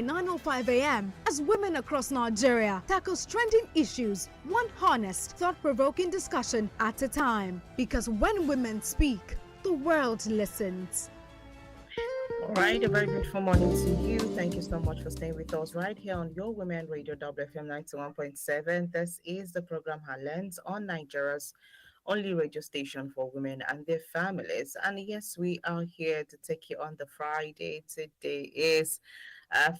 9:05 a.m. as women across Nigeria tackle trending issues, one honest, thought-provoking discussion at a time. Because when women speak, the world listens. All right, a very beautiful morning to you. Thank you so much for staying with us right here on Your Women Radio WFM 91.7. This is the program Her Lens on Nigeria's only radio station for women and their families. And yes, we are here to take you on the Friday. Today is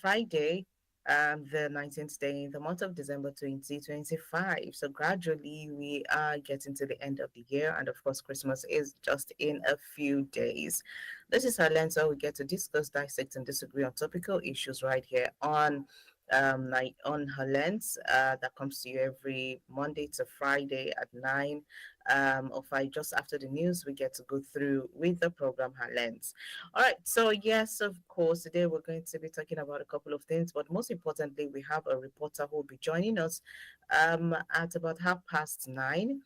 Friday, the 19th day in the month of December 2025. So gradually we are getting to the end of the year, and of course, Christmas is just in a few days. This is our lens where we get to discuss, dissect, and disagree on topical issues right here on her lens that comes to you every Monday to Friday at 9 or 5 just after the news. We get to go through with the program Her Lens. All right, so yes, of course, today we're going to be talking about a couple of things, but most importantly, we have a reporter who will be joining us at about 9:30.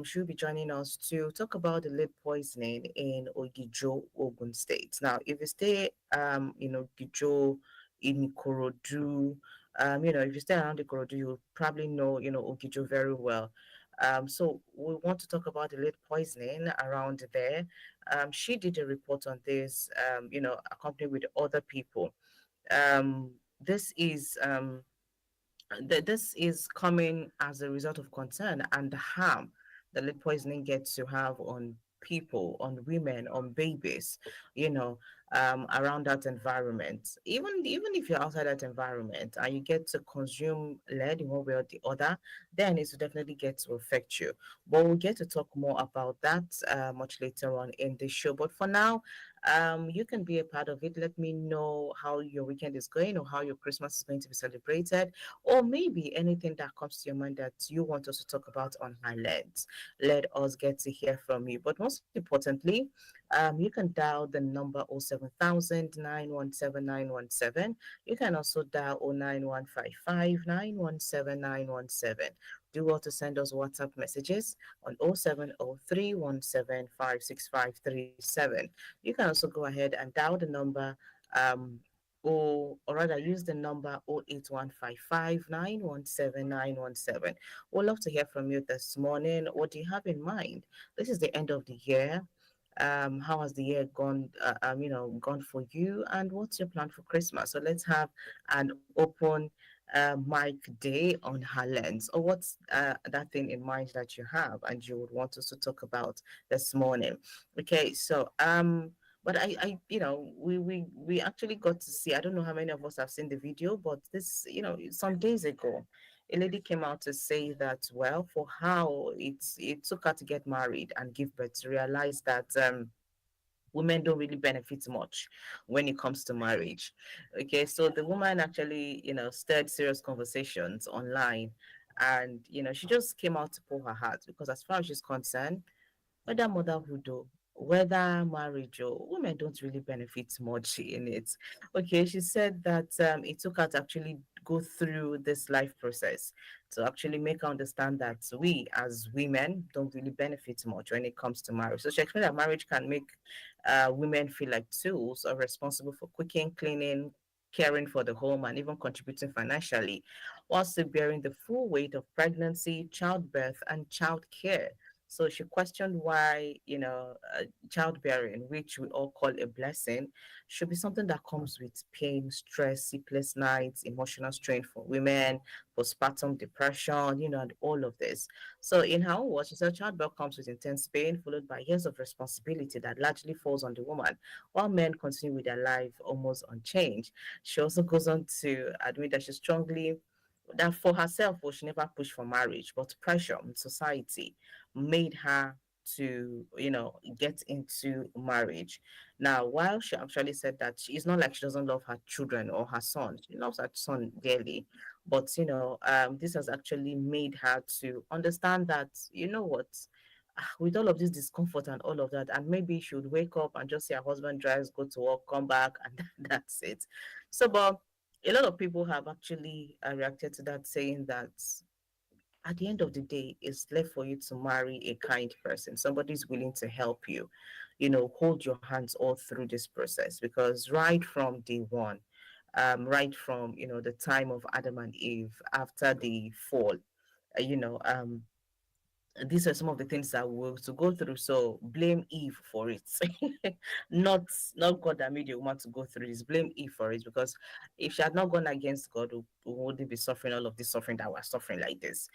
She'll be joining us to talk about the lead poisoning in Ogijo, Ogun State. Now, if you stay, Ogijo, in Ikorodu, if you stay around Ikorodu, you probably know, Ogijo very well. So we want to talk about the lead poisoning around there. She did a report on this, accompanied with other people. Um, this is this is coming as a result of concern and the harm that lead poisoning gets to have on people, on women, on babies, around that environment. Even if you're outside that environment and you get to consume lead in one way or the other, then it will definitely get to affect you. But we'll get to talk more about that much later on in the show. But for now, you can be a part of it. Let me know how your weekend is going or how your Christmas is going to be celebrated, or maybe anything that comes to your mind that you want us to talk about on Highlights. Let us get to hear from you. But most importantly, you can dial the number 07000 You can also dial 09155 Do well to send us WhatsApp messages on 0703175657. You can also go ahead and dial the number um, or rather use the number 08155 We'd love to hear from you this morning. What do you have in mind? This is the end of the year. How has the year gone, gone for you, and what's your plan for Christmas? So let's have an open mic day on her lens, or what's that thing in mind that you have and you would want us to talk about this morning. Okay, so but we actually got to see. I don't know how many of us have seen the video, but this, some days ago, a lady came out to say that, well, for how it took her to get married and give birth, to realize that women don't really benefit much when it comes to marriage. Okay, so the woman actually, stirred serious conversations online, and she just came out to pour her heart, because as far as she's concerned, whether motherhood or whether marriage, or women don't really benefit much in it. Okay, she said that it took her to actually go through this life process to actually make her understand that we as women don't really benefit much when it comes to marriage. So she explained that marriage can make women feel like tools or responsible for cooking, cleaning, caring for the home, and even contributing financially, while still bearing the full weight of pregnancy, childbirth, and child care. So she questioned why, childbearing, which we all call a blessing, should be something that comes with pain, stress, sleepless nights, emotional strain for women, postpartum depression, and all of this. So in her own words, she said childbirth comes with intense pain, followed by years of responsibility that largely falls on the woman, while men continue with their life almost unchanged. She also goes on to admit that she strongly that for herself, well, she never pushed for marriage, but pressure in society made her to, get into marriage. Now, while she actually said that it's not like she doesn't love her children or her son, she loves her son dearly, but this has actually made her to understand that, what, with all of this discomfort and all of that, and maybe she would wake up and just see her husband drives, go to work, come back, and that's it. So, but a lot of people have actually reacted to that, saying that at the end of the day, it's left for you to marry a kind person, somebody who's willing to help you, hold your hands all through this process. Because right from day one, right from the time of Adam and Eve after the fall. Uh, you know, um, these are some of the things that we're to go through. So blame Eve for it, not not God that made a woman to go through this. Blame Eve for it, because if she had not gone against God, we wouldn't be suffering all of this suffering that we're suffering like this.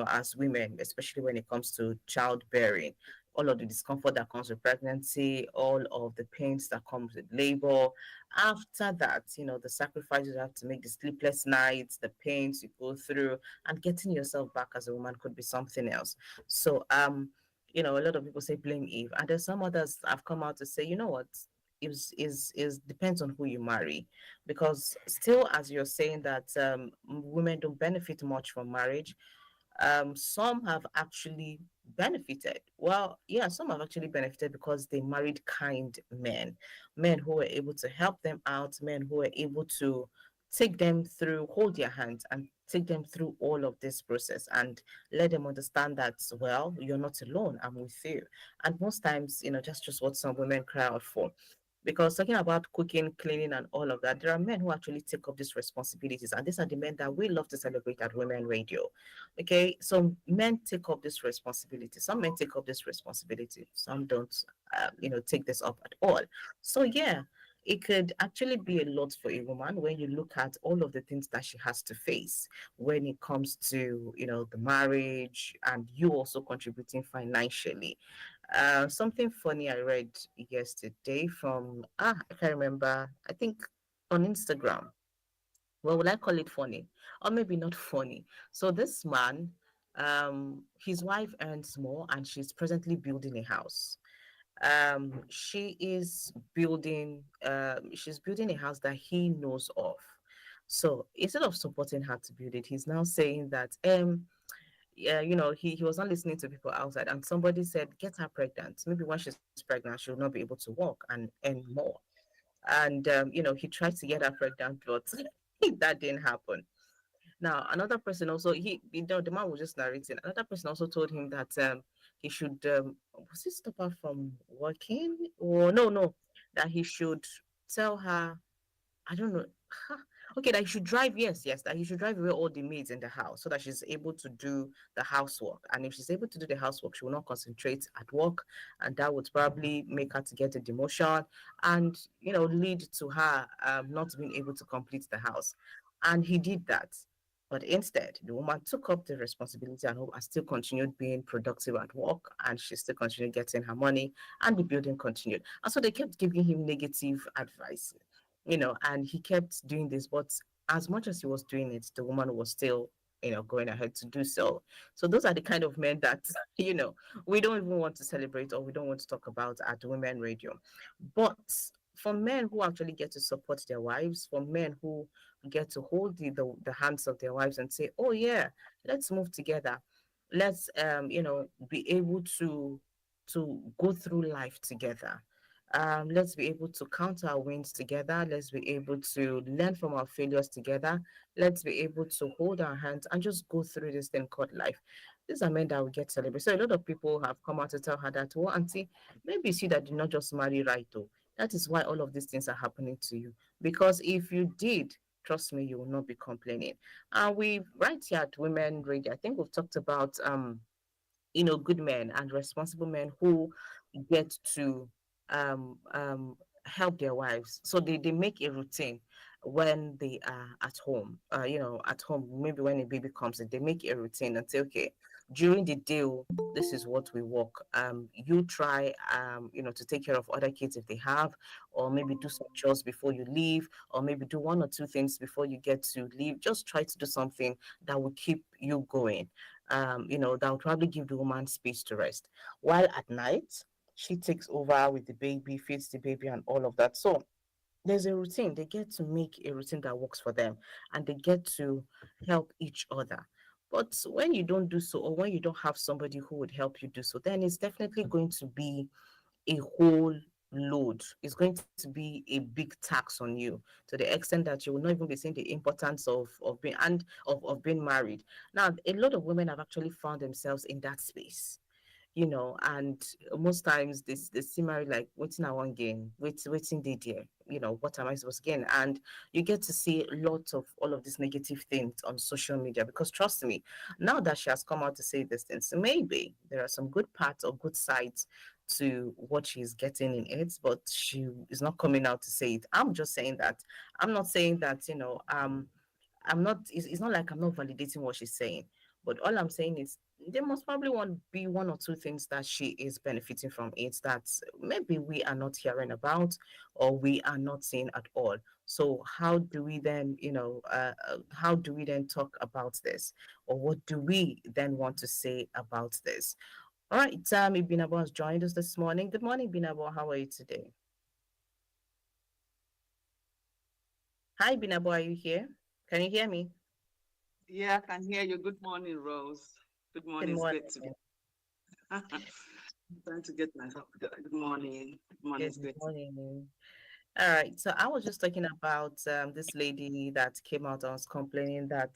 As women, especially when it comes to childbearing, all of the discomfort that comes with pregnancy, all of the pains that comes with labor. After that, the sacrifices you have to make, the sleepless nights, the pains you go through, and getting yourself back as a woman could be something else. So, a lot of people say blame Eve, and there's some others have come out to say, you know what, is depends on who you marry, because still, as you're saying that women don't benefit much from marriage, some have actually benefited. Well, yeah, some have actually benefited because they married kind men, men who were able to help them out, men who were able to take them through, hold their hands, and take them through all of this process and let them understand that, well, you're not alone, I'm with you. And most times, just what some women cry out for. Because talking about cooking, cleaning, and all of that, there are men who actually take up these responsibilities, and these are the men that we love to celebrate at Women Radio. Okay, so men take up this responsibility. Some men take up this responsibility. Some don't, take this up at all. So yeah, it could actually be a lot for a woman when you look at all of the things that she has to face when it comes to, the marriage, and you also contributing financially. Something funny I read yesterday from I can't remember. I think on Instagram. Well, will I call it funny? Or maybe not funny. So this man, his wife earns more and she's presently building a house. She's building a house that he knows of. So instead of supporting her to build it, he's now saying that yeah, he was not listening to people outside, and somebody said, get her pregnant. Maybe when she's pregnant, she'll not be able to walk and earn more. And he tried to get her pregnant, but that didn't happen. Now, another person also, the man was just narrating. Another person also told him that he should, was it stop her from working? Or no, that he should tell her, I don't know. Okay, that he should drive. Yes, yes, that he should drive away all the maids in the house so that she's able to do the housework. And if she's able to do the housework, she will not concentrate at work, and that would probably make her to get a demotion, and lead to her not being able to complete the house. And he did that. But instead, the woman took up the responsibility and still continued being productive at work, and she still continued getting her money, and the building continued. And so they kept giving him negative advice, and he kept doing this. But as much as he was doing it, the woman was still, going ahead to do so. So those are the kind of men that, we don't even want to celebrate, or we don't want to talk about at Women Radio. But for men who actually get to support their wives, for men who get to hold the hands of their wives and say, oh yeah, let's move together. Let's be able to go through life together. Let's be able to count our wins together. Let's be able to learn from our failures together. Let's be able to hold our hands and just go through this thing called life. These are men that will get celebrated. So a lot of people have come out to tell her that, well, auntie, maybe you see that did not just marry right though. That is why all of these things are happening to you. Because if you did, trust me, you will not be complaining. And we right here at Women Radio, I think we've talked about good men and responsible men who get to help their wives. So they make a routine when they are at home, at home, maybe when a baby comes in, they make a routine and say, okay, during the day, oh, this is what we work. You try, to take care of other kids if they have, or maybe do some chores before you leave, or maybe do one or two things before you get to leave. Just try to do something that will keep you going, that will probably give the woman space to rest. While at night, she takes over with the baby, feeds the baby, and all of that. So there's a routine. They get to make a routine that works for them, and they get to help each other. But when you don't do so, or when you don't have somebody who would help you do so, then it's definitely going to be a whole load. It's going to be a big tax on you, to the extent that you will not even be seeing the importance of being married. Now, a lot of women have actually found themselves in that space, and most times they see married like waiting I want gain, waiting they there. what am I supposed to gain? And you get to see lots of all of these negative things on social media, because trust me, now that she has come out to say these things, maybe there are some good parts or good sides to what she's getting in it, but she is not coming out to say it. I'm just saying that. I'm not saying that, I'm not, it's not like I'm not validating what she's saying, but all I'm saying is there must probably be one or two things that she is benefiting from it that maybe we are not hearing about or we are not seeing at all. So how do we then, how do we then talk about this, or what do we then want to say about this? All right, Ibinabo has joined us this morning. Good morning, Ibinabo. How are you today? Hi, Ibinabo. Are you here? Can you hear me? Yeah, I can hear you. Good morning, Rose. Good Good morning. It's morning. great to be. I'm trying to get myself. Good morning. Good morning. Good It's great to be. morning. All right. So I was just talking about this lady that came out and was complaining that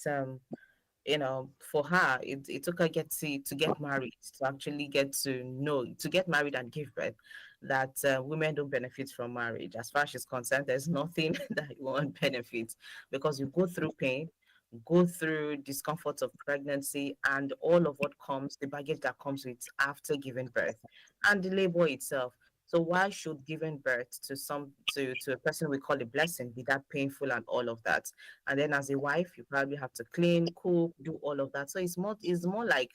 for her, it took her to get married, to actually get to know, to get married and give birth, that women don't benefit from marriage. As far as she's concerned, there's nothing that you won't benefit, because you go through pain, go through discomfort of pregnancy, and all of what comes, the baggage that comes with after giving birth, and the labor itself. So why should giving birth to a person we call a blessing be that painful and all of that? And then as a wife, you probably have to clean, cook, do all of that. So it's more like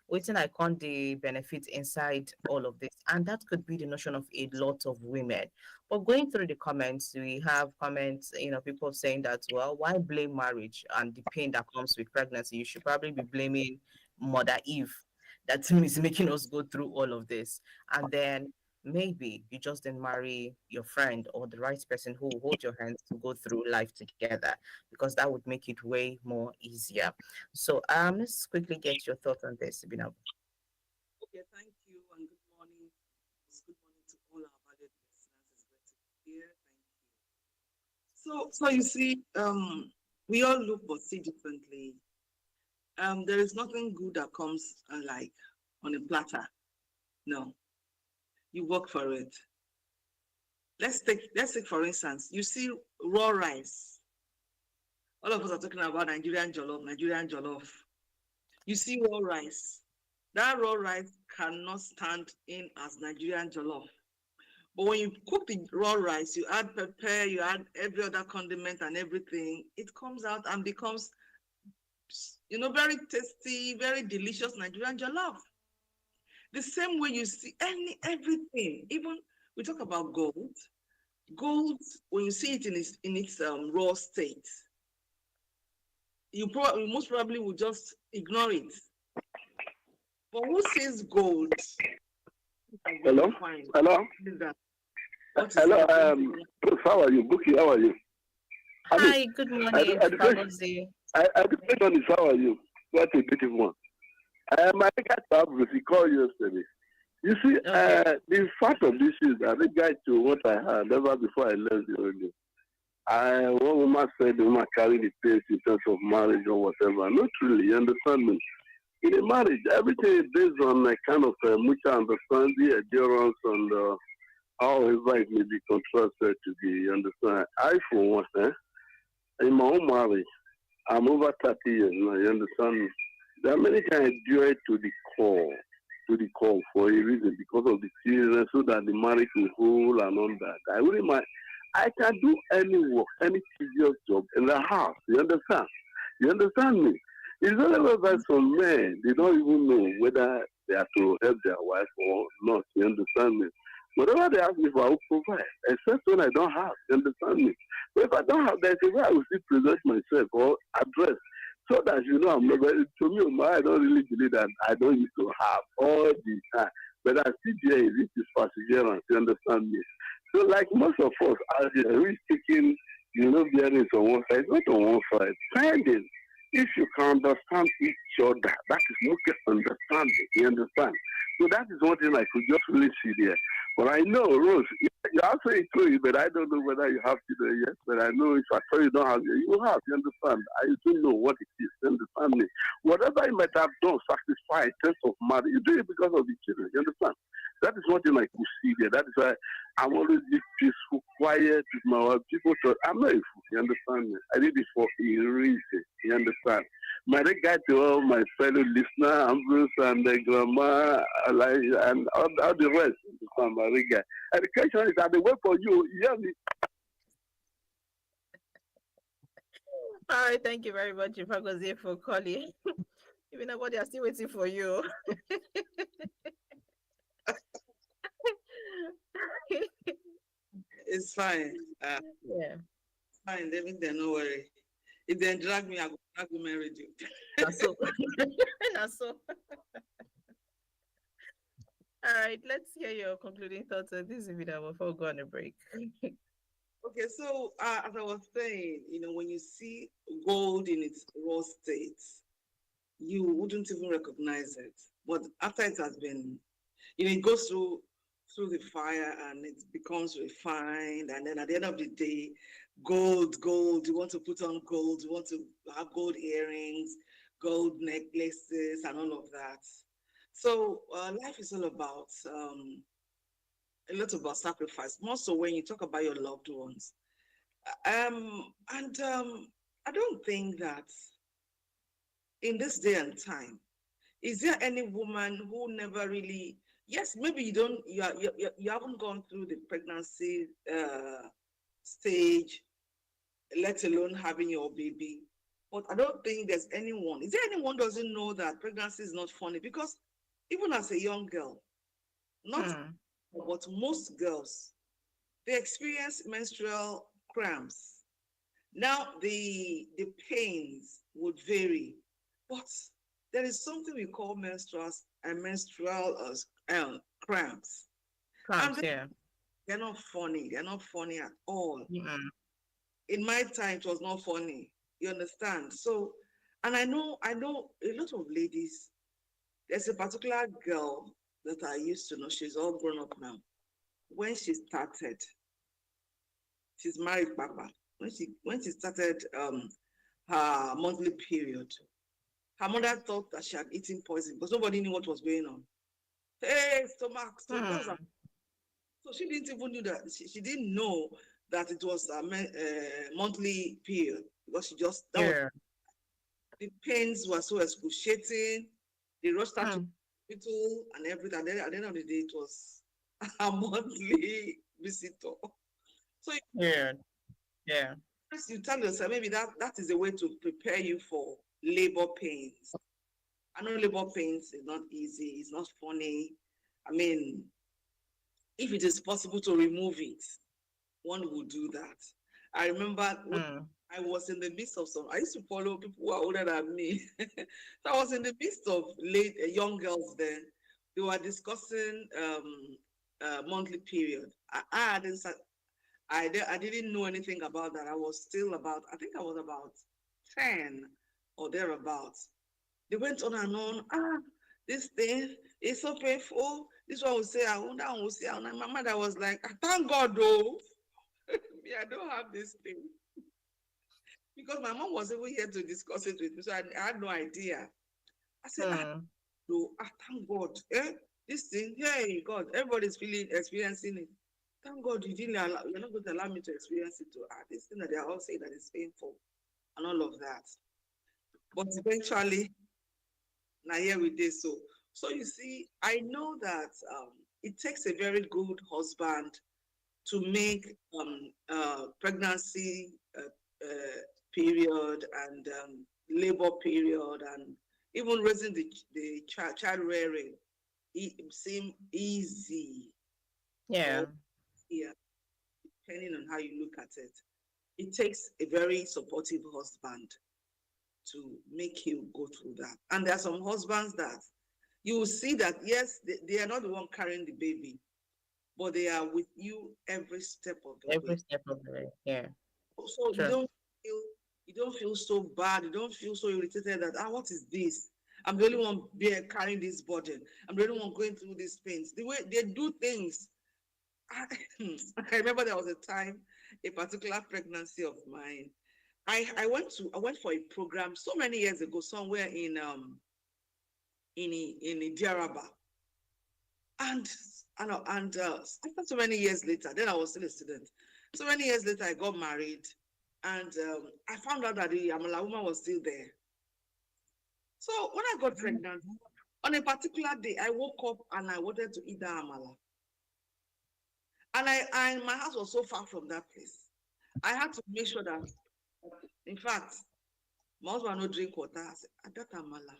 waiting I can't the benefit inside all of this. And that could be the notion of a lot of women. But going through the comments, we have comments, people saying that, well, why blame marriage and the pain that comes with pregnancy? You should probably be blaming Mother Eve that is making us go through all of this. And then maybe you just didn't marry your friend or the right person who will hold your hands to go through life together, because that would make it way more easier. So let's quickly get your thoughts on this, Binab. Okay, thank you and good morning. Good morning to all our valued listeners. It's great to be here. Thank you. So you see, we all look but see differently. There is nothing good that comes like on a platter. No, you work for it. Let's take for instance, you see raw rice. All of us are talking about Nigerian jollof, Nigerian jollof. You see raw rice. That raw rice cannot stand in as Nigerian jollof. But when you cook the raw rice, you add pepper, you add every other condiment and everything, it comes out and becomes, very tasty, very delicious Nigerian jollof. The same way you see everything, even we talk about gold. Gold, when you see it in its raw state, you most probably will just ignore it. But who sees gold? Hello? Hello? Hello, how are you? Buki, how are you? Hi, good morning. Education is how are you? What a beautiful one. My guy Pablo, he called you yesterday. You see, Okay. the fact of this is that the guy to what I had never before I left the radio. One woman said the woman carried the pace in terms of marriage or whatever. Not really, you understand me? In a marriage, everything is based on a kind of mutual understanding, endurance, and however it may be contrasted to be, you understand? I, for one, in my own marriage, I'm over 30 years now, you understand me? There are many times I endure it to the call for a reason, because of the seriousness, so that the marriage will hold and all that. I wouldn't mind. I can do any work, any tedious job in the house, you understand? You understand me? It's not about that some men, they don't even know whether they are to help their wife or not, you understand me? Whatever they ask me for, I will provide, except when I don't have, you understand me? But if I don't have, there's a way I will still present myself or address, so that I'm not, to me, I don't really believe that I don't used to have all the time. But I see there is perseverance, you understand me? So like most of us, who is taking, bearings on one side, not on one side, finding. If you can understand each other, that is mostly understanding, you understand? So that is one thing I could just really see there. But I know, Rose, you are saying true, but I don't know whether you have children yet. But I know if I tell you don't have, you will have, you understand? I don't know what it is, you understand me? Whatever you might have done, sacrifice in terms of marriage, you do it because of the children, you understand? That is one thing I could see there. That is why I'm always be peaceful, quiet with my wife. People thought, I'm not a fool, you understand me? I did it for a reason, you understand? My regard to all my fellow listener, Ambrose and Grandma, and all the rest, my regard. And the question is, are they wait for you? You hear me? All right, thank you very much, Ifagozie, for calling. Even though they are still waiting for you. It's fine. Yeah. Fine, David, no worry. If they drag me, I will drag women radio. That's so. That's so. All right, let's hear your concluding thoughts on this video before we go on a break. Okay, so as I was saying, when you see gold in its raw state, you wouldn't even recognize it. But after it has been, it goes through the fire and it becomes refined. And then at the end of the day, gold, you want to put on gold, you want to have gold earrings, gold necklaces, and all of that. So life is all about a lot about sacrifice, more so when you talk about your loved ones. I don't think that in this day and time, is there any woman who never really, yes, maybe you haven't gone through the pregnancy stage, let alone having your baby. But I don't think there's anyone, is there anyone doesn't know that pregnancy is not funny? Because even as a young girl, not but most girls, they experience menstrual cramps. Now the pains would vary, but there is something we call menstrual cramps. Cramps, yeah. They're not funny. They're not funny at all. Mm-hmm. In my time, it was not funny. You understand? So, and I know a lot of ladies. There's a particular girl that I used to know. She's all grown up now. When she started, she's married, Papa. When she started her monthly period, her mother thought that she had eaten poison because nobody knew what was going on. Hey, stomach. So she didn't even know that. She didn't know that it was a monthly period because the pains were so excruciating. They rushed her to the hospital and everything. And then at the end of the day, it was a monthly visitor. So you tell yourself maybe that is a way to prepare you for labor pains. I know labor pains is not easy. It's not funny. I mean, if it is possible to remove it, one would do that. I remember when I was in the midst of I used to follow people who are older than me. So I was in the midst of young girls then. They were discussing monthly period. I didn't know anything about that. I was still I think I was about 10 or thereabouts. They went on and on. This thing is so painful. This one will say, that one will say, and my mother was like, thank God, though. Me, I don't have this thing. Because my mom was even here to discuss it with me, so I had no idea. I said, thank God. This thing, hey, God, everybody's experiencing it. Thank God you're not going to allow me to experience it too. This thing that they are all saying that is painful and all of that. But eventually, now here we did so. So you see, I know that it takes a very good husband to make pregnancy period and labor period and even raising the child rearing seem easy. Yeah. Yeah, depending on how you look at it. It takes a very supportive husband to make you go through that. And there are some husbands that you will see that, yes, they are not the one carrying the baby, but they are with you every step of the way. Every step of the way, yeah. So you don't feel so bad. You don't feel so irritated that, what is this? I'm the only one carrying this burden. I'm the only one going through these pains. The way they do things. I remember there was a time, a particular pregnancy of mine. I went for a program so many years ago, somewhere in Diaraba. And after so many years later, then I was still a student. So many years later, I got married, and I found out that the Amala woman was still there. So when I got pregnant, on a particular day, I woke up and I wanted to eat that Amala. And my house was so far from that place. I had to make sure that, in fact, my husband no drink water. I said, that Amala.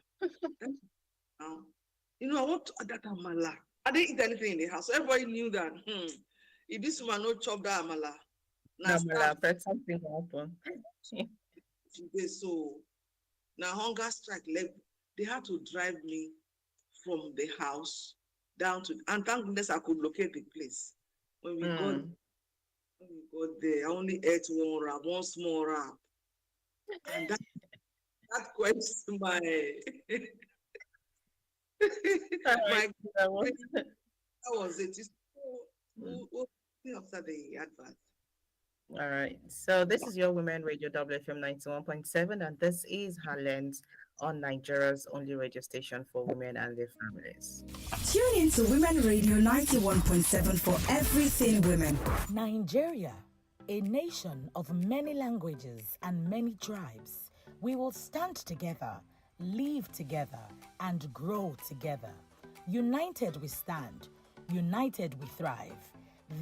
I want that Amala. I didn't eat anything in the house. So everybody knew that, if this woman no chop that Amala, something happen. So now hunger strike. They had to drive me from the house down to, and thank goodness I could locate the place. When we got there, I only ate one small wrap. And that quenched my that was it. After the advert. All right. So this is your Women Radio WFM 91.7, and this is her lens on Nigeria's only radio station for women and their families. Tune in to Women Radio 91.7 for everything women. Nigeria, a nation of many languages and many tribes. We will stand together, live together, and grow together. United we stand, united we thrive.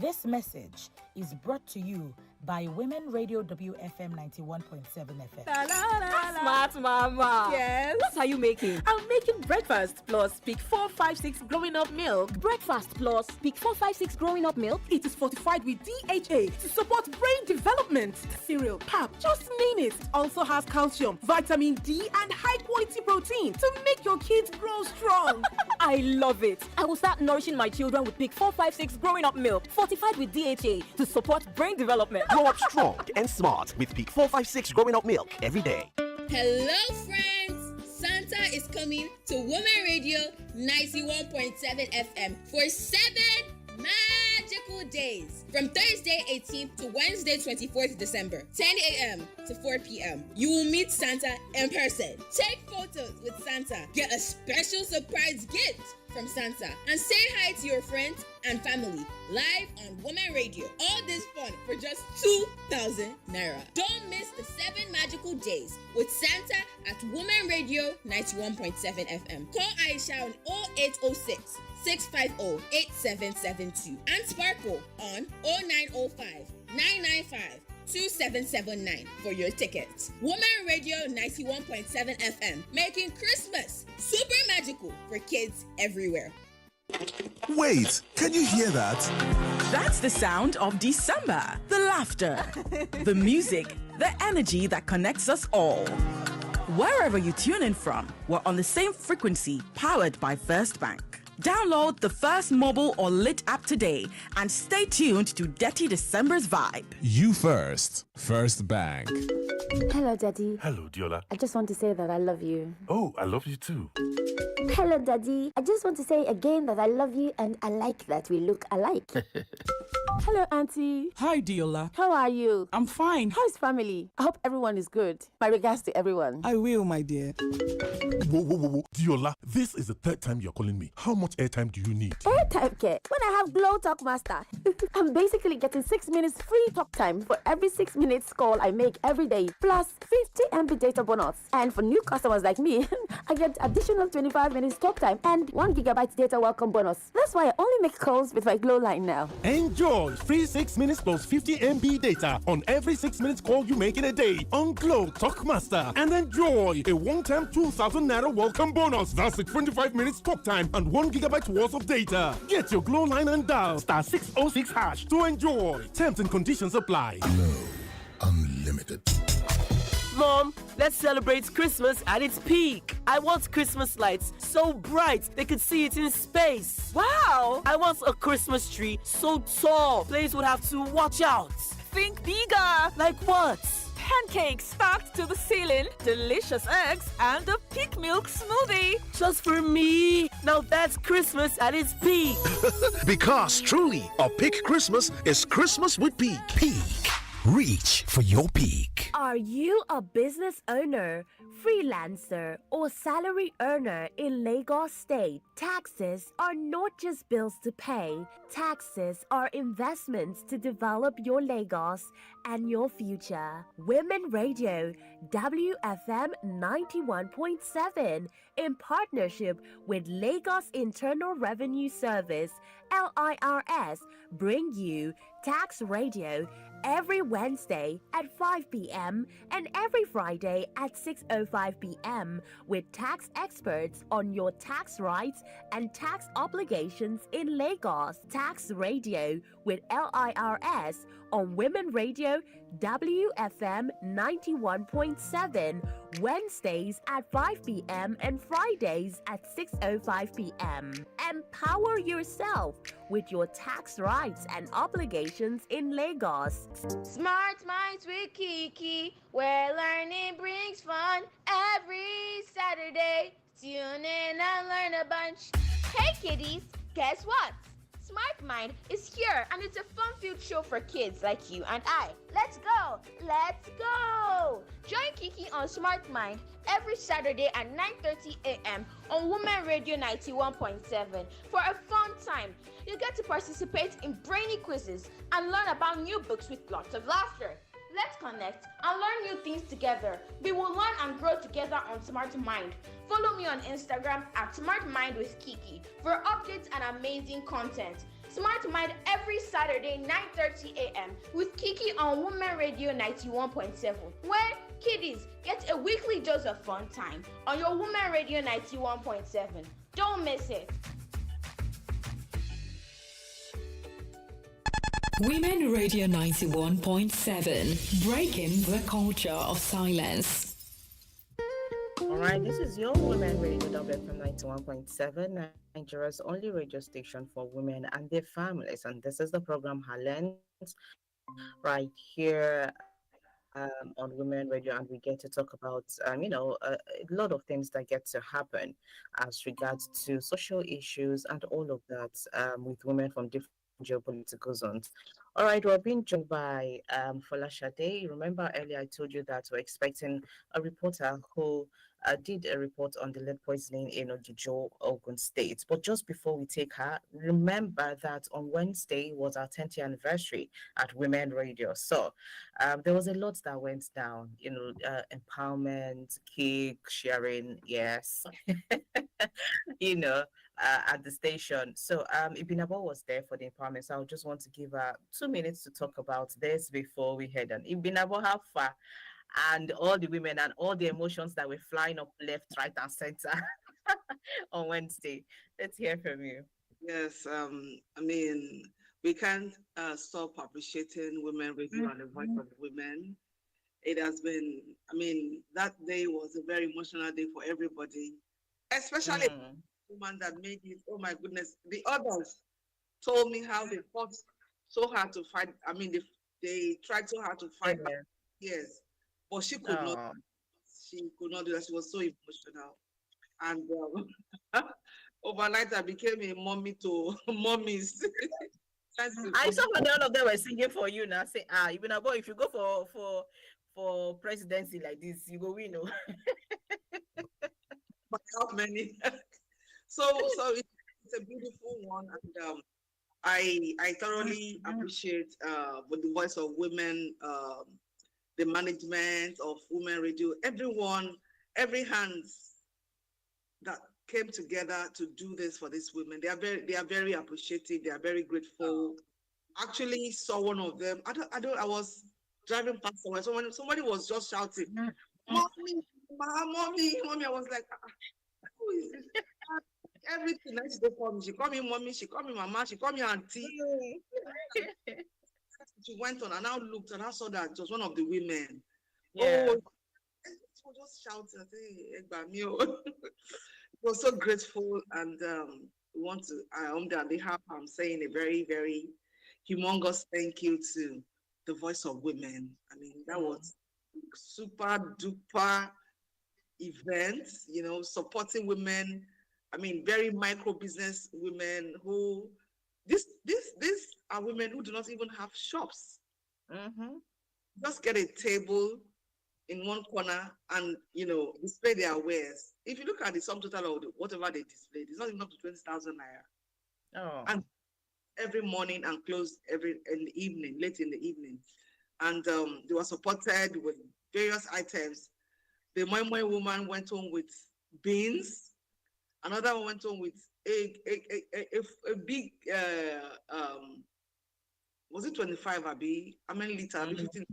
This message is brought to you by Women Radio WFM 91.7 FM. Smart mama. Yes. What are you making? I'm making breakfast plus Peak 456 growing up milk. Breakfast plus Peak 456 growing up milk. It is fortified with DHA to support brain development. Cereal, pap, just name it. Also has calcium, vitamin D, and high quality protein to make your kids grow strong. I love it. I will start nourishing my children with Peak 456 growing up milk, fortified with DHA to support brain development. Grow up strong and smart with Peak 456 growing up milk every day. Hello, friends. Santa is coming to Women Radio 91.7 FM for 7 magical days from Thursday 18th to Wednesday 24th December, 10 a.m. to 4 p.m. You will meet Santa in person. Take photos with Santa. Get a special surprise gift from Santa and say hi to your friends and family live on Women Radio. All this fun for just 2,000 Naira. Don't miss the 7 magical days with Santa at Women Radio 91.7 FM. Call Aisha on 0806 650 8772 and Sparkle on 0905 995 2779 for your tickets. Women Radio 91.7 FM, making Christmas super magical for kids everywhere. Wait, can you hear that? That's the sound of December. The laughter, the music, the energy that connects us all. Wherever you tune in from, we're on the same frequency, powered by First Bank. Download the First mobile or lit app today and stay tuned to Dirty December's vibe. You first. First Bank. Hello, Daddy. Hello, Diola. I just want to say that I love you. Oh, I love you too. Hello, Daddy. I just want to say again that I love you and I like that we look alike. Hello, Auntie. Hi, Diola. How are you? I'm fine. How's family? I hope everyone is good. My regards to everyone. I will, my dear. Whoa. Diola, this is the 3rd time you're calling me. How much airtime do you need? Airtime care? When I have Glow Talk Master, I'm basically getting 6 minutes free talk time for every 6 minutes call I make every day, plus 50 MB data bonus. And for new customers like me, I get additional 25 minutes talk time and 1 GB data welcome bonus. That's why I only make calls with my Glow line now. Enjoy free 6 minutes plus 50 MB data on every 6 minutes call you make in a day on Glow Talk Master, and enjoy a one-time 2,000 Naira welcome bonus. That's 25 minutes talk time and 1 GB worth of data. Get your Glow line and dial *606# to enjoy. Terms and conditions apply. Glow Unlimited. Mom, let's celebrate Christmas at its peak. I want Christmas lights so bright they could see it in space. Wow! I want a Christmas tree so tall players would have to watch out. Think bigger! Like what? pancakes stacked to the ceiling, delicious eggs, and a peak milk smoothie. Just for me. Now that's Christmas at its peak. Because truly, a peak Christmas is Christmas with Peak. Peak. Reach for your peak. Are you a business owner, freelancer, or salary earner in Lagos State? Taxes are not just bills to pay. Taxes are investments to develop your Lagos and your future. Women Radio, WFM 91.7, in partnership with Lagos Internal Revenue Service, LIRS, bring you Tax Radio every Wednesday at 5 p.m. and every Friday at 6:05 p.m. with tax experts on your tax rights and tax obligations in Lagos. Tax Radio with LIRS on Women Radio WFM 91.7, Wednesdays at 5 p.m. and Fridays at 6:05 p.m. Empower yourself with your tax rights and obligations in Lagos. Smart Minds with Kiki, where learning brings fun. Every Saturday, tune in and learn a bunch. Hey kiddies, guess what? Smart Mind is here, and it's a fun-filled show for kids like you and I. Let's go! Let's go! Join Kiki on Smart Mind every Saturday at 9:30 a.m. on Women Radio 91.7 for a fun time. You get to participate in brainy quizzes and learn about new books with lots of laughter. Let's connect and learn new things together. We will learn and grow together on Smart Mind. Follow me on Instagram at Smart Mind with Kiki for updates and amazing content. Smart Mind every Saturday 9:30 a.m. with Kiki on Women Radio 91.7, where kiddies get a weekly dose of fun time on your Women Radio 91.7. Don't miss it. Women Radio 91.7, breaking the culture of silence. All right, this is your Women Radio WFM 91.7, Nigeria's only radio station for women and their families. And this is the program Highlands, right here on Women Radio. And we get to talk about, a lot of things that get to happen as regards to social issues and all of that with women from different geopolitical zones. All right, we're being joined by Folashade. Remember earlier I told you that we're expecting a reporter who did a report on the lead poisoning in Ogijo, Ogun State. But just before we take her, remember that on Wednesday was our 10th anniversary at Women Radio. So there was a lot that went down, empowerment, cake sharing, yes, at the station. So Ibinabo was there for the empowerment. So I just want to give her 2 minutes to talk about this before we head on. Ibinabo, how far? And all the women and all the emotions that were flying up left, right, and center on Wednesday. Let's hear from you. Yes, we can't stop appreciating Women Radio and the voice of women. It has been, that day was a very emotional day for everybody, especially the woman that made it. Oh my goodness. The others told me how they fought so hard to fight. They tried so hard to fight back. Yes. But she could not. She could not do that. She was so emotional. And overnight, I became a mommy to mommies. I saw when all of them were singing for you now. Say, even about if you go for presidency like this, you go win. But not many. so it's a beautiful one, and I thoroughly appreciate with the voice of women. The management of Women Radio, everyone, every hands that came together to do this for these women. They are very appreciative. They are very grateful. Actually saw one of them. I was driving past somewhere. Somebody was just shouting, "Mommy, mommy!" I was like, who is this? Everything that she did for me. She called me mommy. She called me mama. She called me auntie. She went on and I looked and I saw that it was one of the women. Yeah. Oh, she was just shouting. It was so grateful, and on their behalf, I'm saying a very, very humongous thank you to the voice of women. That was super duper events, supporting women. I mean, very micro business women who, this are women who do not even have shops. Mm-hmm. Just get a table in one corner and, display their wares. If you look at the sum total of whatever they displayed, it's not even up to 20,000 naira. Oh. And every morning and closed in the evening, late in the evening. And they were supported with various items. The Moi woman went home with beans. Another one went home with a big, was it 25, Abi? How many liters? Mm-hmm. 15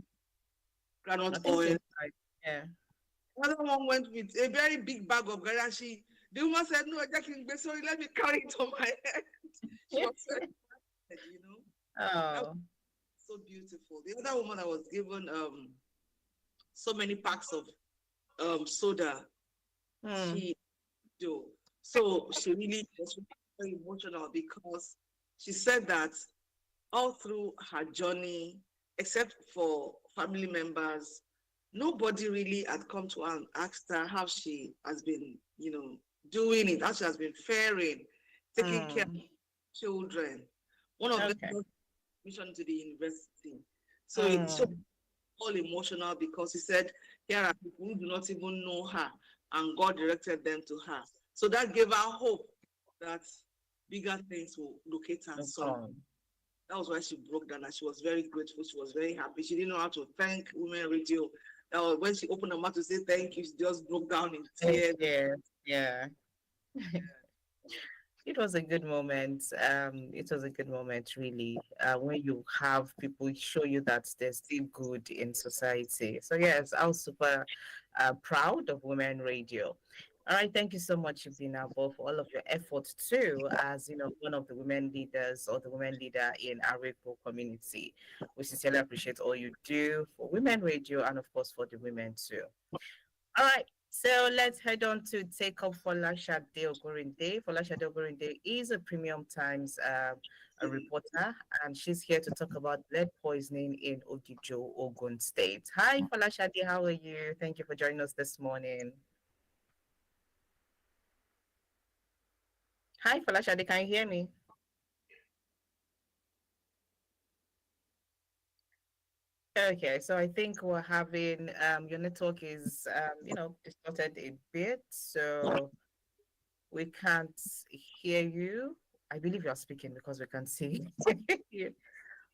granite oil. 25, yeah. Another one went with a very big bag of garashi. The woman said, no, sorry, let me carry it on my head. She was very Oh. So beautiful. The other woman that was given so many packs of soda. So she really was very emotional because she said that all through her journey, except for family members, nobody really had come to her and asked her how she has been, doing it, how she has been faring, taking care of children. One of them got admission to the university. So it's so all emotional because he said, here are people who do not even know her, and God directed them to her. So that gave her hope that bigger things will locate her son. That was why she broke down, and she was very grateful. She was very happy. She didn't know how to thank Women Radio. That was when she opened her mouth to say thank you, she just broke down in tears. Yeah. It was a good moment. It was a good moment, really, when you have people show you that there's still good in society. So yes, I was super proud of Women Radio. All right, thank you so much, Ibina, for all of your efforts too, as one of the women leaders or the women leader in our Igbo community. We sincerely appreciate all you do for Women Radio and of course for the women too. All right, so let's head on to take up Folashade Ogorinde. Folashade Ogorinde is a Premium Times a reporter, and she's here to talk about lead poisoning in Ogijo, Ogun State. Hi, Folashade, how are you? Thank you for joining us this morning. Hi, Folashade, can you hear me? Okay, so I think we're having your network is distorted a bit, so we can't hear you. I believe you're speaking because we can see you.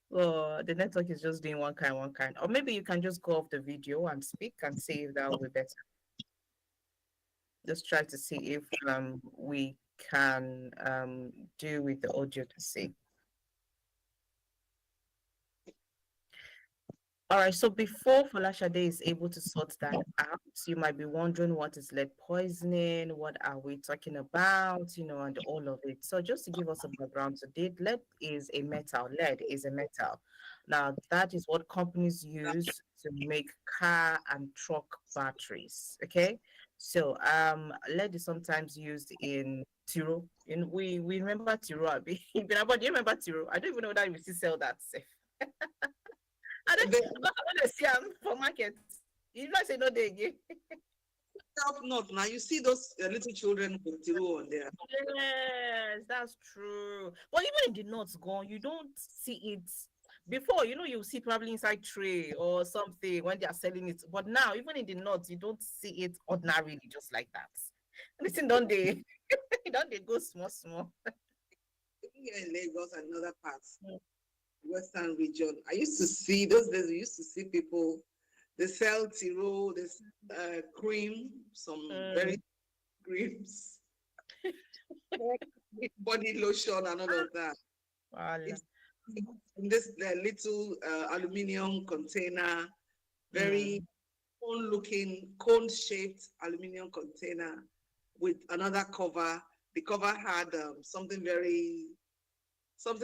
Well, the network is just doing one kind. Or maybe you can just go off the video and speak and see if that will be better. Just try to see if we can do with the audio to see. All right, so before Folashade is able to sort that out, you might be wondering what is lead poisoning, what are we talking about, and all of it. So just to give us a background today, lead is a metal. Lead is a metal. Now, that is what companies use to make car and truck batteries, okay? So lead is sometimes used in Tiro. We remember Tiro, Abi. Do you remember Tiro? I don't even know that we still sell that safe. I don't see them for market. You know, I say no, they again. Up north now, you see those little children with Tiro on there. Yes, that's true. But even in the north, gone, you don't see it. Before, you see probably inside tray or something when they are selling it. But now, even in the north, you don't see it ordinarily, just like that. Listen, don't they? Don't they go small? Here in Lagos and other parts. Western region. I used to see those days. We used to see people. They sell Tiro, they sell cream, some very creams, body lotion, and all of that. It's in this little aluminium container, very cone-looking, cone-shaped aluminium container with another cover. The cover had something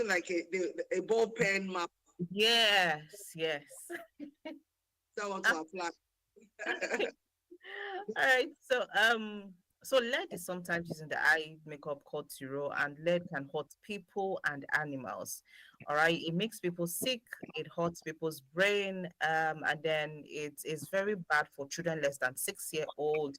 like a ball pen map. Yes. That one to apply. All right. So lead is sometimes used in the eye makeup called tiro, and lead can hurt people and animals. All right, it makes people sick. It hurts people's brain, and then it is very bad for children less than 6 year old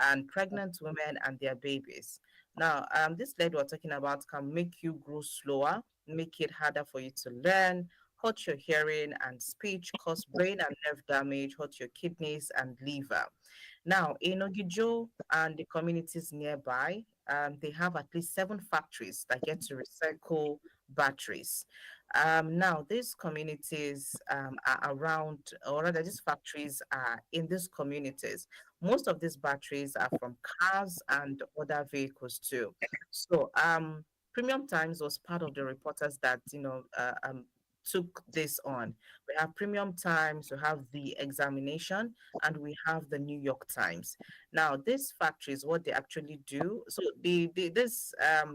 and pregnant women and their babies. Now, this lead we're talking about can make you grow slower, make it harder for you to learn, hurt your hearing and speech, cause brain and nerve damage, hurt your kidneys and liver. Now, in Ogijo and the communities nearby, they have at least 7 factories that get to recycle batteries. Now, these communities are around, or rather, these factories are in these communities. Most of these batteries are from cars and other vehicles too. So, Premium Times was part of the reporters that took this on. We have Premium Times, we have the Examination, and we have the New York Times. Now, these factories, what they actually do, so this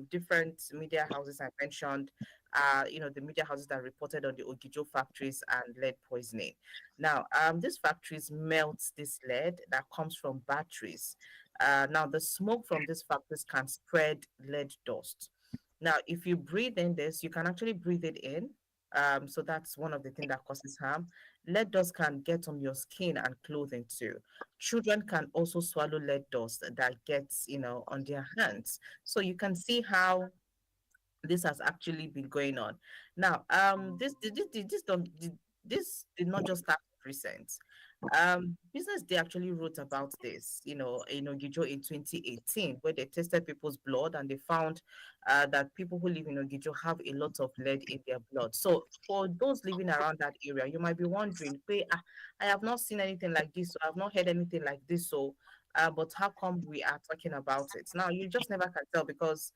different media houses I mentioned, the media houses that reported on the Ogijo factories and lead poisoning. Now, these factories melt this lead that comes from batteries. Now, the smoke from these factories can spread lead dust. Now, if you breathe in this, you can actually breathe it in. So that's one of the things that causes harm. Lead dust can get on your skin and clothing too. Children can also swallow lead dust that gets, on their hands. So you can see how this has actually been going on. Now, this did not just start recent. Business Day actually wrote about this, Ogijo in 2018, where they tested people's blood and they found that people who live in Ogijo have a lot of lead in their blood. So for those living around that area, you might be wondering, hey, I have not seen anything like this, so I have not heard anything like this, so but how come we are talking about it? Now you just never can tell because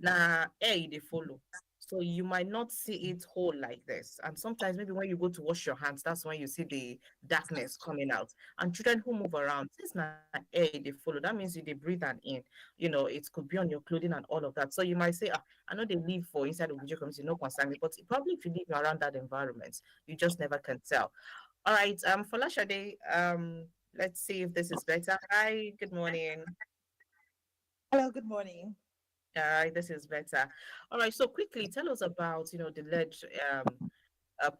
na air they follow. So you might not see it whole like this. And sometimes maybe when you go to wash your hands, that's when you see the darkness coming out. And children who move around, since na air they follow, that means you they breathe and in. It could be on your clothing and all of that. So you might say, I know they live for inside of video community, no concern me. But probably if you live around that environment, you just never can tell. All right, for Lashade, let's see if this is better. Hi, good morning. Hello, good morning. All right, this is better. All right, so quickly tell us about, the lead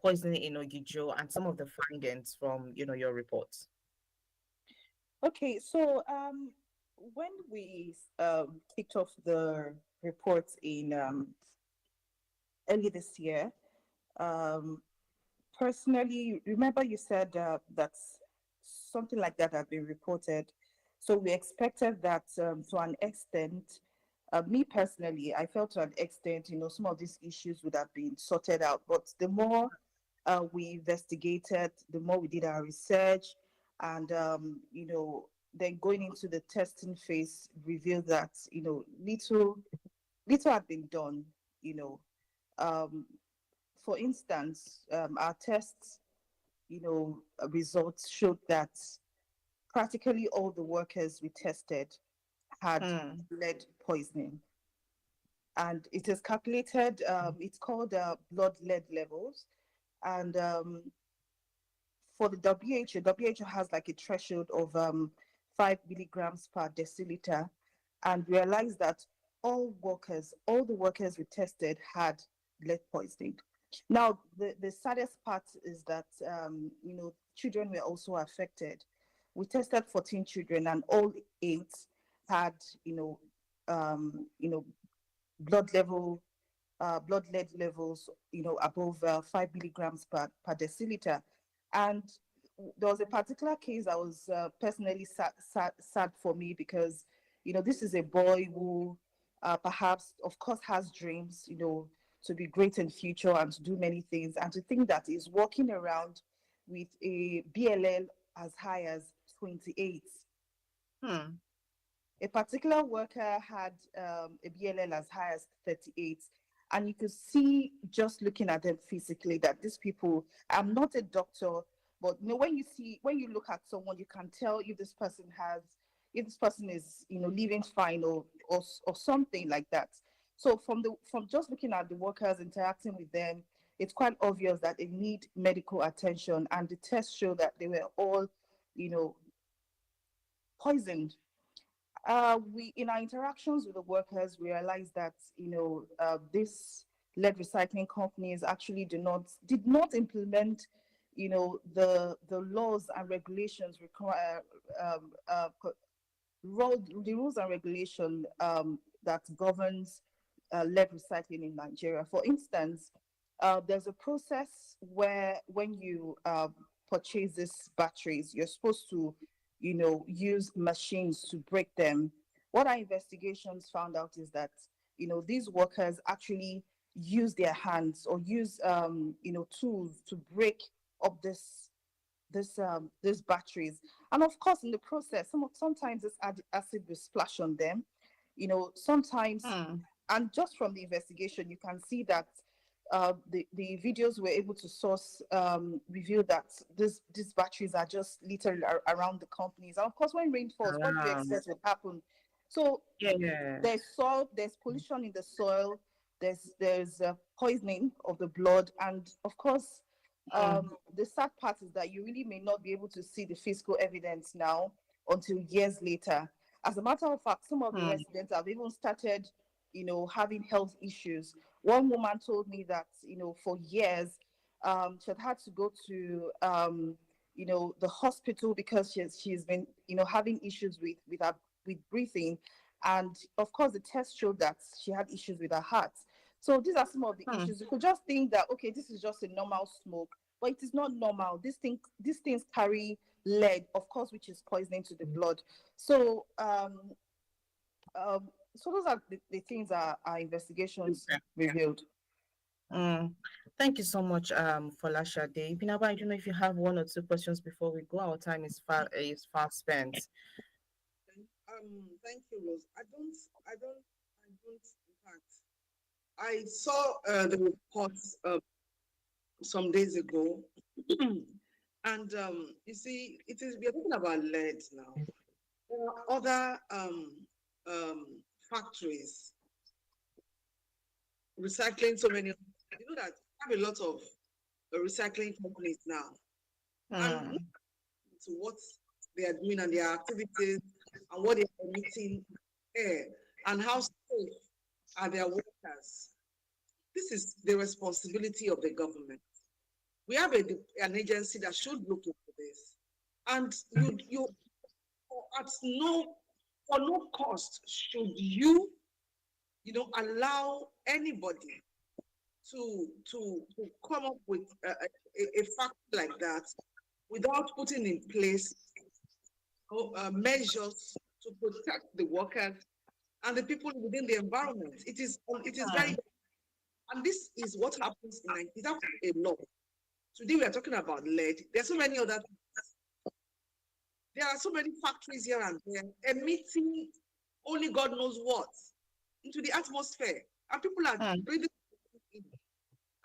poisoning in Ogijo and some of the findings from, your reports. Okay, so when we kicked off the reports in early this year, um, personally, remember you said that something like that had been reported. So we expected that to an extent. Me personally, I felt to an extent, some of these issues would have been sorted out. But the more we investigated, the more we did our research, and then going into the testing phase, revealed that little had been done. You know, um, for instance, our tests, results showed that practically all the workers we tested had lead poisoning. And it is calculated, it's called blood lead levels. And for the WHO has like a threshold of 5 milligrams per deciliter, and realized that all the workers we tested had lead poisoning. Now, the saddest part is that, children were also affected. We tested 14 children, and all 8 had, blood level, blood lead levels, above 5 milligrams per deciliter. And there was a particular case that was personally sad for me because, this is a boy who perhaps, of course, has dreams, to be great in future and to do many things. And to think that he's walking around with a BLL as high as 28. A particular worker had a BLL as high as 38. And you could see just looking at them physically that these people, I'm not a doctor, but when you look at someone, you can tell if this person is, living fine or something like that. So from just looking at the workers, interacting with them, it's quite obvious that they need medical attention. And the tests show that they were all, poisoned. We, in our interactions with the workers, we realized that this lead recycling companies actually did not implement the laws and regulations require the rules and regulation that governs lead recycling in Nigeria. For instance, there's a process where when you purchase these batteries, you're supposed to, use machines to break them. What our investigations found out is that, these workers actually use their hands or use, tools to break up these batteries, and of course in the process sometimes this acid will splash on them, sometimes. And just from the investigation you can see that the videos we're able to source reveal that these batteries are just literally around the companies, and of course when rain falls, what do you expect will happen? So there's soil, there's pollution in the soil, there's poisoning of the blood, and of course the sad part is that you really may not be able to see the physical evidence now until years later. As a matter of fact, some of the residents have even started, having health issues. One woman told me that, for years, she had to go to, the hospital because she's been, having issues with breathing, and of course the test showed that she had issues with her heart. So these are some of the issues. You could just think that, okay, this is just a normal smoke, but it is not normal. These things carry lead, of course, which is poisoning to the blood. So, so those are the things our investigations revealed. Thank you so much, Folashade. Binaba, I don't know if you have one or two questions before we go. Our time is far spent. Thank you, Rose. I don't. In fact, I saw the reports some days ago, and you see, we're talking about lead now. There are other factories recycling so many. You know that we have a lot of recycling companies now, and to what they are doing and their activities and what they are emitting air and how safe are their workers. This is the responsibility of the government. We have an agency that should look into this, and you for no cost should you allow anybody to come up with a fact like that without putting in place measures to protect the workers and the people within the environment. It is very, and this is what happens in Nigeria. It happens a lot. Today we are talking about lead. There are so many other things. There are so many factories here and there emitting only God knows what into the atmosphere, and people are breathing in,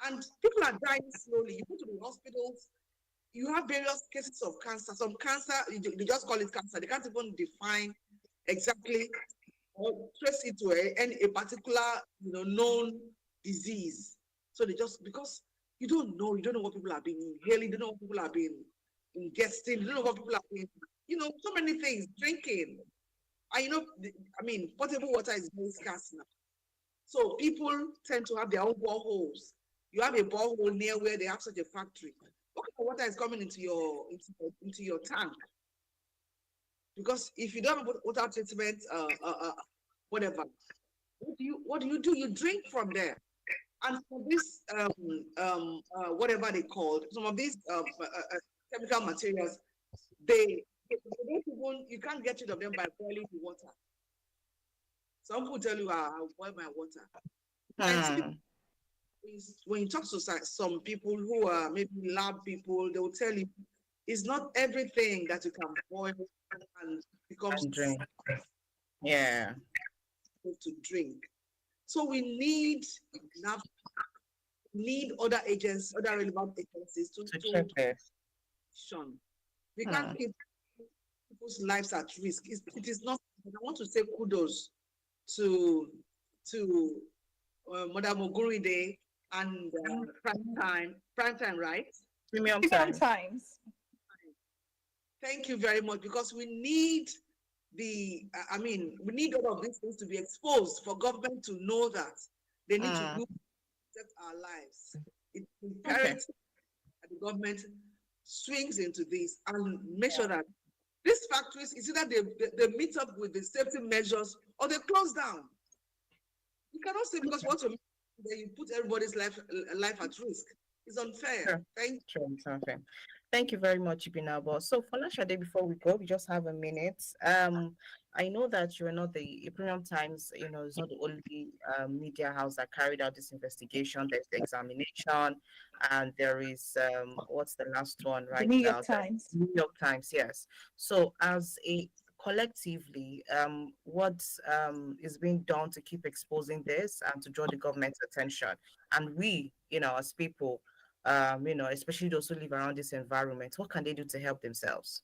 and people are dying slowly. You go to the hospitals, you have various cases of cancer. Some cancer, they just call it cancer. They can't even define exactly or trace it to a particular known disease. So they just, because you don't know what people are being inhaling, you don't know what people are being ingesting, you don't know what people are being, so many things, drinking. And potable water is very scarce now. So people tend to have their own boreholes. You have a borehole near where they have such a factory. What kind of water is coming into your tank? Because if you don't have water treatment, whatever, what do? You drink from there. And for this, whatever they called, some of these chemical materials, they don't even, you can't get rid of them by boiling the water. Some people tell you, I'll boil my water. And when you talk to some people who are maybe lab people, they will tell you, it's not everything that you can boil and becomes drink. Yeah. To drink. So we need other agents, other relevant agencies to check this. We can't keep people's lives at risk. It is not. I want to say kudos to Madam Oguride and prime time, right? Premium times. Thank you very much, because we need I mean, we need all of these things to be exposed for government to know that they need to do protect our lives. It's imperative that the government swings into this and make sure that these factories is either they meet up with the safety measures or they close down. You cannot say because what you then you put everybody's life at risk. It's unfair. Sure. Thank Sure, something. Thank you very much, Ibinabo. So, Folashade, before we go, we just have a minute. I know that you are not the Premium Times, is not the only media house that carried out this investigation. There's the examination, and there is what's the last one The right New now? York The Times. New York Times, yes. So, as a collectively, what is being done to keep exposing this and to draw the government's attention, and we, as people, especially those who live around this environment, what can they do to help themselves?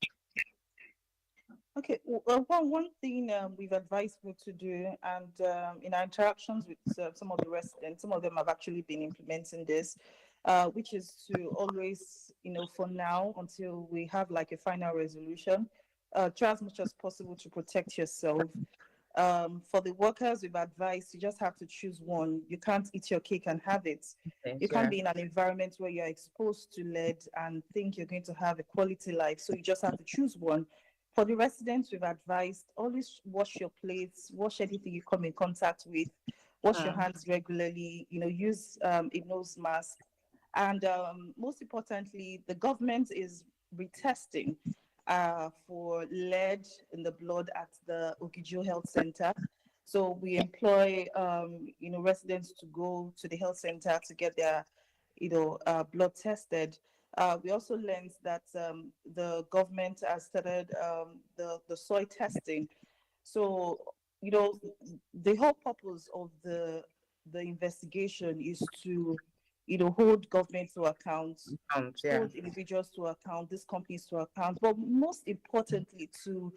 Okay, well, one thing we've advised people to do, and in our interactions with some of the residents, some of them have actually been implementing this, which is to always, for now, until we have like a final resolution, try as much as possible to protect yourself. For the workers, we've advised you just have to choose one. You can't eat your cake and have it. You can't be in an environment where you're exposed to lead and think you're going to have a quality life. So you just have to choose one. For the residents, we've advised always wash your plates, wash anything you come in contact with, wash your hands regularly, use a nose mask. And most importantly, the government is retesting for lead in the blood at the Ogijo Health Center. So we employ, residents to go to the health center to get their, blood tested. We also learned that the government has started the soil testing. So, the whole purpose of the investigation is to, hold government to account, hold individuals to account, these companies to account, but most importantly to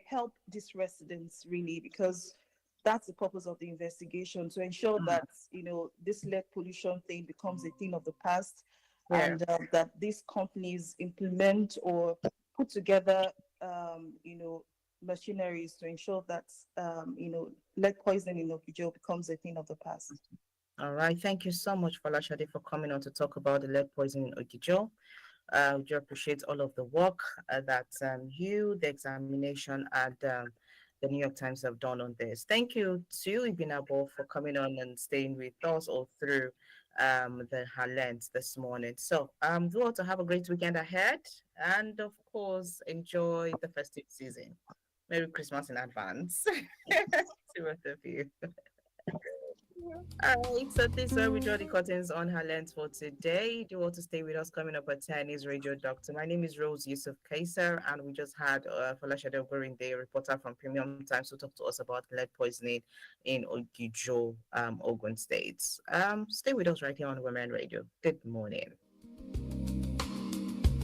help these residents really, because that's the purpose of the investigation, to ensure that this lead pollution thing becomes a thing of the past, and that these companies implement or put together machineries to ensure that lead poisoning in Okijo becomes a thing of the past. All right. Thank you so much, Falashade, for coming on to talk about the lead poisoning in Okijo. We do appreciate all of the work that you, the examination, and the New York Times have done on this. Thank you to Ibinabo for coming on and staying with us all through the Highlands this morning. So we want to have a great weekend ahead, and of course, enjoy the festive season. Merry Christmas in advance to both of you. All right, so this is where we draw the curtains on her lens for today. Do you want to stay with us? Coming up at 10 is Radio Doctor. My name is Rose Yusuf Kaiser, and we just had Falashade Ogurinde, a reporter from Premium Times, to talk to us about lead poisoning in Ogijo, Ogun State. Stay with us right here on Women Radio. Good morning.